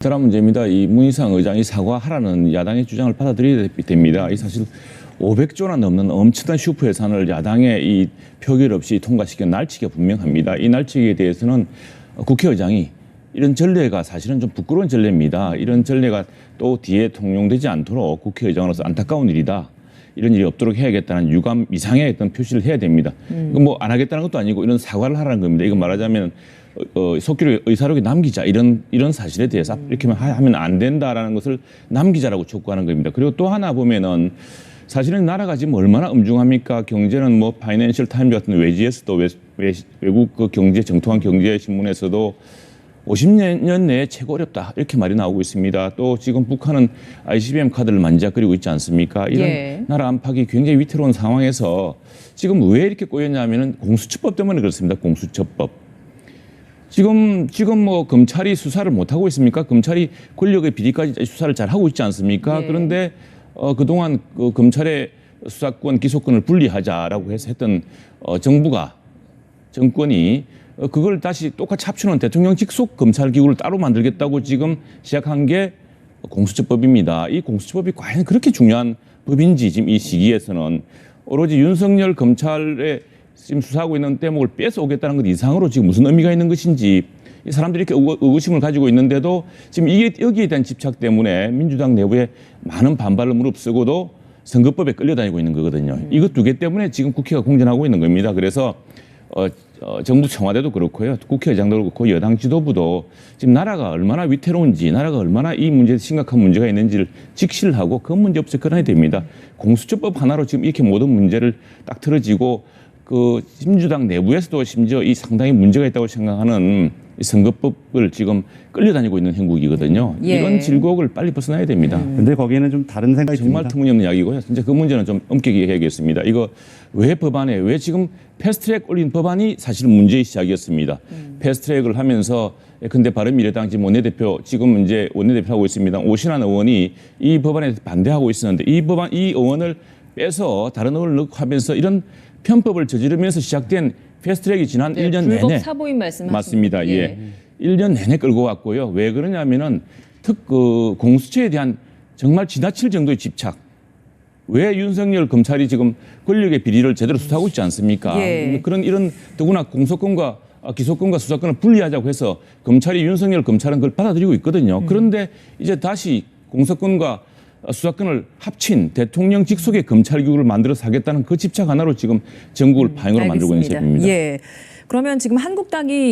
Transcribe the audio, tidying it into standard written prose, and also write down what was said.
다른 문제입니다. 이 문희상 의장이 사과하라는 야당의 주장을 받아들여야 됩니다. 이 사실 500조나 넘는 엄청난 슈퍼 예산을 야당의 이 표결 없이 통과시킨 날치기가 분명합니다. 이 날치기에 대해서는 국회의장이 이런 전례가 사실은 좀 부끄러운 전례입니다. 이런 전례가 또 뒤에 통용되지 않도록 국회의장으로서 안타까운 일이다. 이런 일이 없도록 해야겠다는 유감 이상의 어떤 표시를 해야 됩니다. 이건 뭐 안 하겠다는 것도 아니고 이런 사과를 하라는 겁니다. 이거 말하자면 속기록 의사록에 남기자 이런 사실에 대해서 이렇게 하면 안 된다라는 것을 남기자라고 촉구하는 겁니다. 그리고 또 하나 보면은 사실은 나라가 지금 얼마나 엄중합니까? 경제는 뭐 파이낸셜 타임즈 같은 외지에서도 외국 그 경제 정통한 경제 신문에서도 50년 내에 최고 어렵다 이렇게 말이 나오고 있습니다. 또 지금 북한은 ICBM 카드를 만지작거리고 있지 않습니까? 이런 나라 안팎이 굉장히 위태로운 상황에서 지금 왜 이렇게 꼬였냐면은 공수처법 때문에 그렇습니다. 공수처법. 지금 뭐 검찰이 수사를 못 하고 있습니까? 검찰이 권력의 비리까지 수사를 잘 하고 있지 않습니까? 그런데 그동안 그 검찰의 수사권, 기소권을 분리하자라고 해서 했던 정권이 그걸 다시 똑같이 합치는 대통령 직속 검찰기구를 따로 만들겠다고 지금 시작한 게 공수처법입니다. 이 공수처법이 과연 그렇게 중요한 법인지 지금 이 시기에서는 오로지 윤석열 검찰의 지금 수사하고 있는 대목을 뺏어오겠다는 것 이상으로 지금 무슨 의미가 있는 것인지 이 사람들이 이렇게 의구심을 가지고 있는데도 지금 이게 여기에 대한 집착 때문에 민주당 내부에 많은 반발을 무릅쓰고도 선거법에 끌려다니고 있는 거거든요. 이것 두 개 때문에 지금 국회가 공전하고 있는 겁니다. 그래서 정부 청와대도 그렇고요. 국회의장도 그렇고 여당 지도부도 지금 나라가 얼마나 위태로운지 나라가 얼마나 이 문제에 심각한 문제가 있는지를 직시를 하고 그 문제 없이 끌어내야 됩니다. 공수처법 하나로 지금 이렇게 모든 문제를 딱 틀어지고 그 민주당 내부에서도 심지어 이 상당히 문제가 있다고 생각하는 이 선거법을 지금 끌려다니고 있는 형국이거든요. 이런 질곡을 빨리 벗어나야 됩니다. 근데 거기에는 좀 다른 생각이 정말 듭니다. 터무니없는 이야기고요. 진짜 그 문제는 좀 엄격히 얘기하겠습니다. 이거 왜 법안에 왜 지금 패스트트랙 올린 법안이 사실은 문제의 시작이었습니다. 패스트트랙을 하면서 근데 바른미래당 지금 원내대표 지금 이제 원내대표 하고 있습니다. 오신환 의원이 이 법안에 반대하고 있었는데 이 의원을 빼서 다른 의원을 넣고 하면서 이런 편법을 저지르면서 시작된 패스트트랙이 지난 1년 내내 불법 사보임 말씀하십니다. 맞습니다. 예. 1년 내내 끌고 왔고요. 왜 그러냐면은 공수처에 대한 정말 지나칠 정도의 집착. 왜 윤석열 검찰이 지금 권력의 비리를 제대로 수사하고 있지 않습니까? 이런 더구나 공소권과 기소권과 수사권을 분리하자고 해서 윤석열 검찰은 그걸 받아들이고 있거든요. 그런데 이제 다시 공소권과 수사권을 합친 대통령 직속의 검찰기구를 만들어서 하겠다는 그 집착 하나로 지금 전국을 파행으로 만들고 있는 셈입니다. 그러면 지금 한국당이